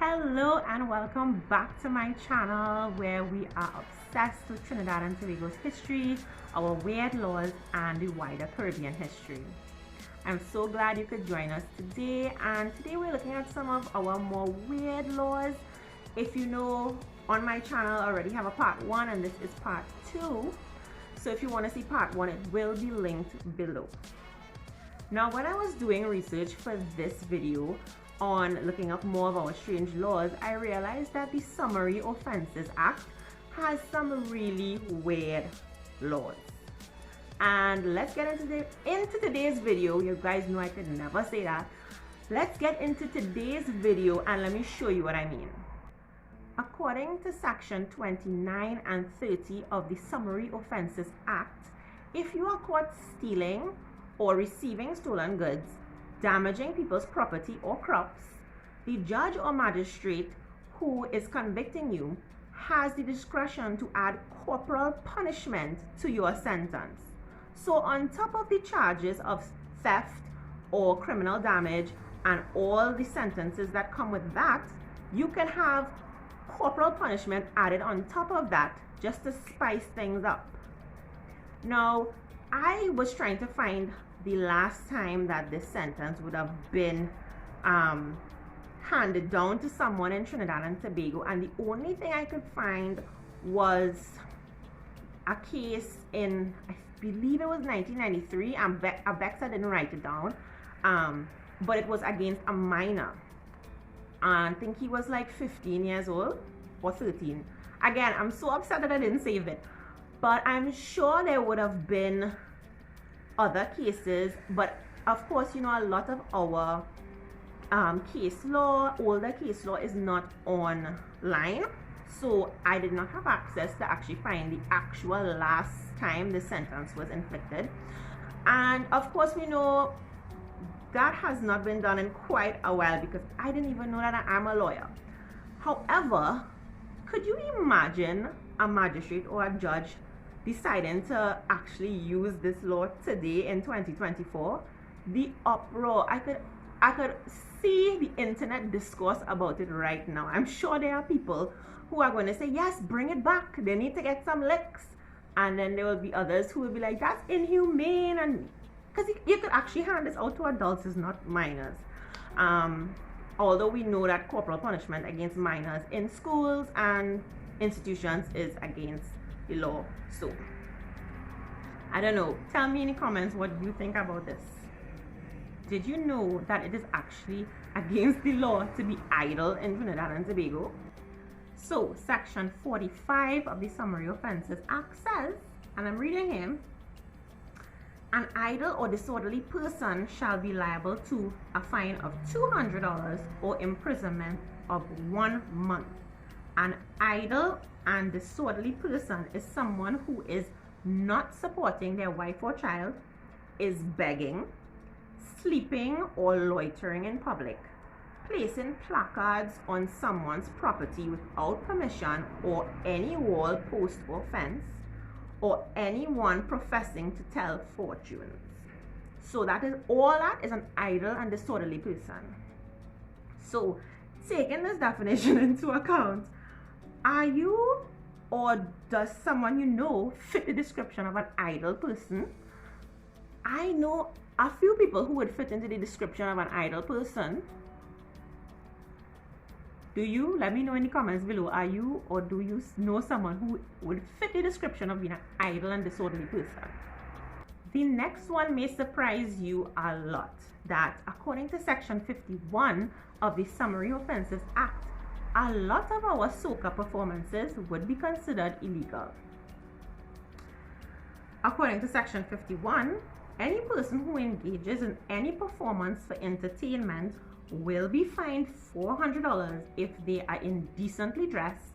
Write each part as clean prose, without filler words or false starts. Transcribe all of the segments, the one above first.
Hello and welcome back to my channel where we are obsessed with Trinidad and Tobago's history, our weird laws, and the wider Caribbean history. I'm so glad you could join us today, and today we're looking at some of our more weird laws. If you know, on my channel I already have a part 1 and this is part 2. So if you want to see part 1, it will be linked below. Now when I was doing research for this video on looking up more of our strange laws, I realized that the Summary Offences Act has some really weird laws. And let's get into today's video. You guys know I could never say that. Let's get into today's video and let me show you what I mean. According to section 29 and 30 of the Summary Offences Act, if you are caught stealing or receiving stolen goods, damaging people's property or crops, the judge or magistrate who is convicting you has the discretion to add corporal punishment to your sentence. So on top of the charges of theft or criminal damage and all the sentences that come with that, you can have corporal punishment added on top of that just to spice things up. Now, I was trying to find the last time that this sentence would have been handed down to someone in Trinidad and Tobago, and the only thing I could find was a case in, I believe it was 1993. I didn't write it down, but it was against a minor. I think he was like 15 years old or 13. Again, I'm so upset that I didn't save it, but I'm sure there would have been other cases. But of course, you know, a lot of our case law, older case law, is not online, so I did not have access to actually find the actual last time the sentence was inflicted. And of course, we know that has not been done in quite a while because I didn't even know that I am a lawyer. However, could you imagine a magistrate or a judge deciding to actually use this law today in 2024? The uproar, I could see the internet discourse about it right now. I'm sure there are people who are going to say, yes, bring it back, they need to get some licks. And then there will be others who will be like, that's inhumane, and because you could actually hand this out to adults, it's not minors. Although we know that corporal punishment against minors in schools and institutions is against the law. So I don't know, tell me in the comments what you think about this. Did you know that it is actually against the law to be idle in Trinidad and Tobago? So section 45 of the Summary Offences Act says, and I'm reading him, an idle or disorderly person shall be liable to a fine of $200 or imprisonment of 1 month. An idle and disorderly person is someone who is not supporting their wife or child, is begging, sleeping or loitering in public, placing placards on someone's property without permission or any wall, post or fence, or anyone professing to tell fortunes. So that is all. That is an idle and disorderly person. So taking this definition into account, are you or does someone you know fit the description of an idle person? I know a few people who would fit into the description of an idle person. Do you? Let me know in the comments below. Are you or do you know someone who would fit the description of being an idle and disorderly person? The next one may surprise you a lot, that according to section 51 of the Summary Offences Act, a lot of our soca performances would be considered illegal. According to section 51, any person who engages in any performance for entertainment will be fined $400 if they are indecently dressed,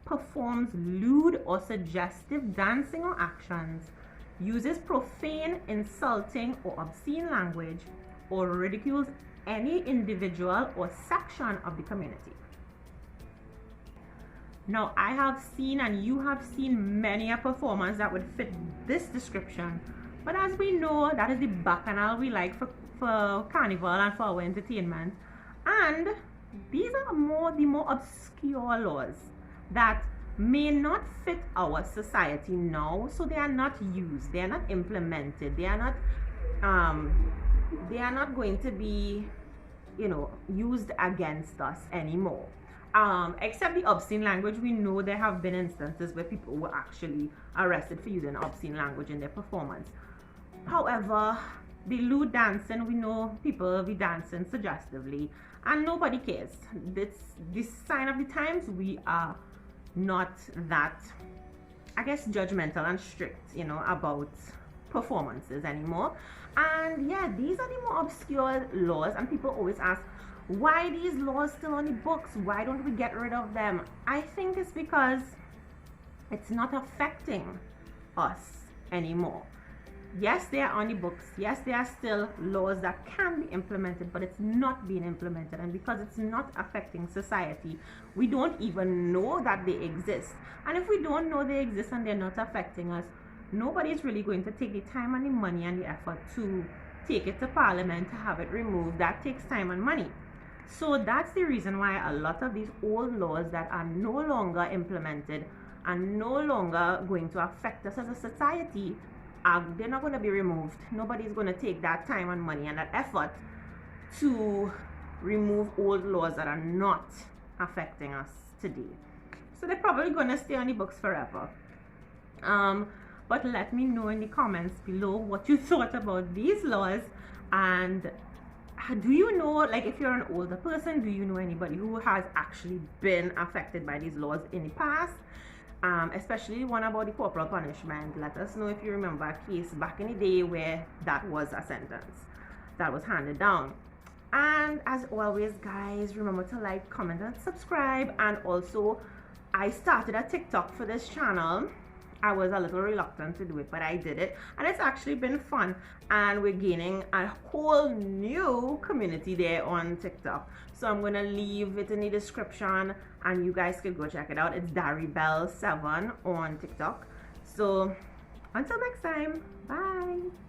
performs lewd or suggestive dancing or actions, uses profane, insulting or obscene language, or ridicules any individual or section of the community. Now, I have seen and you have seen many a performance that would fit this description, but as we know, that is the bacchanal we like for carnival and for our entertainment, and these are the more obscure laws that may not fit our society now, so they are not used, they are not implemented, they are not going to be, used against us anymore. Except the obscene language, we know there have been instances where people were actually arrested for using obscene language in their performance. However, the lewd dancing, we know people will be dancing suggestively and nobody cares. This sign of the times. We are not that, I guess, judgmental and strict, about performances anymore. And yeah, these are the more obscure laws, and people always ask, why these laws still on the books? Why don't we get rid of them? I think it's because it's not affecting us anymore. Yes, they are on the books. Yes, there are still laws that can be implemented, but it's not being implemented. And because it's not affecting society, we don't even know that they exist. And if we don't know they exist and they're not affecting us, nobody's really going to take the time and the money and the effort to take it to Parliament to have it removed. That takes time and money. So that's the reason why a lot of these old laws that are no longer implemented and no longer going to affect us as a society, they're not going to be removed. Nobody's going to take that time and money and that effort to remove old laws that are not affecting us today. So they're probably going to stay on the books forever. But let me know in the comments below what you thought about these laws. And do you know, like, if you're an older person, do you know anybody who has actually been affected by these laws in the past? Especially one about the corporal punishment. Let us know if you remember a case back in the day where that was a sentence that was handed down. And as always, guys, remember to like, comment, and subscribe. And also, I started a TikTok for this channel. I was a little reluctant to do it, but I did it, and it's actually been fun, and we're gaining a whole new community there on TikTok. So I'm gonna leave it in the description and you guys can go check it out. It's Daribel7 on TikTok. So until next time, bye.